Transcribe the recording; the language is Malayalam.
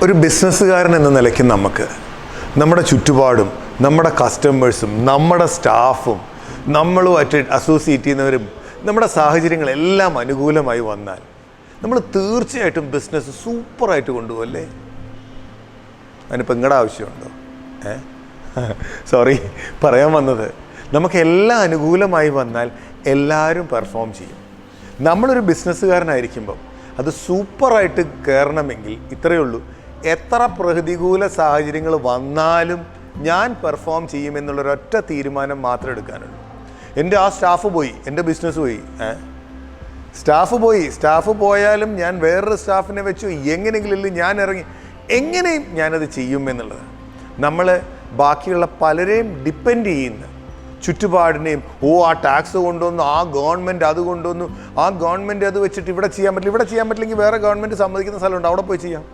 ഒരു ബിസിനസ്സുകാരൻ എന്ന നിലയ്ക്ക് നമുക്ക് നമ്മുടെ ചുറ്റുപാടും നമ്മുടെ കസ്റ്റമേഴ്സും നമ്മുടെ സ്റ്റാഫും നമ്മളുമായിട്ട് അസോസിയേറ്റ് ചെയ്യുന്നവരും നമ്മുടെ സാഹചര്യങ്ങളെല്ലാം അനുകൂലമായി വന്നാൽ നമ്മൾ തീർച്ചയായിട്ടും ബിസിനസ് സൂപ്പറായിട്ട് കൊണ്ടുപോകല്ലേ? അതിനിപ്പോൾ നിങ്ങളുടെ ആവശ്യമുണ്ടോ? സോറി, പറയാൻ വന്നത്, നമുക്ക് എല്ലാം അനുകൂലമായി വന്നാൽ എല്ലാവരും പെർഫോം ചെയ്യും. നമ്മളൊരു ബിസിനസ്സുകാരനായിരിക്കുമ്പം അത് സൂപ്പറായിട്ട് കയറണമെങ്കിൽ ഇത്രയേ ഉള്ളൂ, എത്ര പ്രതികൂല സാഹചര്യങ്ങൾ വന്നാലും ഞാൻ പെർഫോം ചെയ്യുമെന്നുള്ളൊരൊറ്റ തീരുമാനം മാത്രമേ എടുക്കാനുള്ളൂ. എൻ്റെ ആ സ്റ്റാഫ് പോയി, എൻ്റെ ബിസിനസ് പോയി, സ്റ്റാഫ് പോയാലും ഞാൻ വേറൊരു സ്റ്റാഫിനെ വെച്ചു, എങ്ങനെയെങ്കിലും ഞാൻ ഇറങ്ങി എങ്ങനെയും ഞാനത് ചെയ്യുമെന്നുള്ളത്. നമ്മൾ ബാക്കിയുള്ള പലരെയും ഡിപ്പെൻഡ് ചെയ്യുന്ന ചുറ്റുപാടിനെയും, ആ ടാക്സ് കൊണ്ടുവന്നു, ആ ഗവൺമെൻറ് അത് കൊണ്ടുവന്നു, ആ ഗവൺമെൻറ് അത് വെച്ചിട്ട് ഇവിടെ ചെയ്യാൻ പറ്റില്ലെങ്കിൽ വേറെ ഗവൺമെൻറ് സമ്മതിക്കുന്ന സ്ഥലമുണ്ട്, അവിടെ പോയി ചെയ്യാം.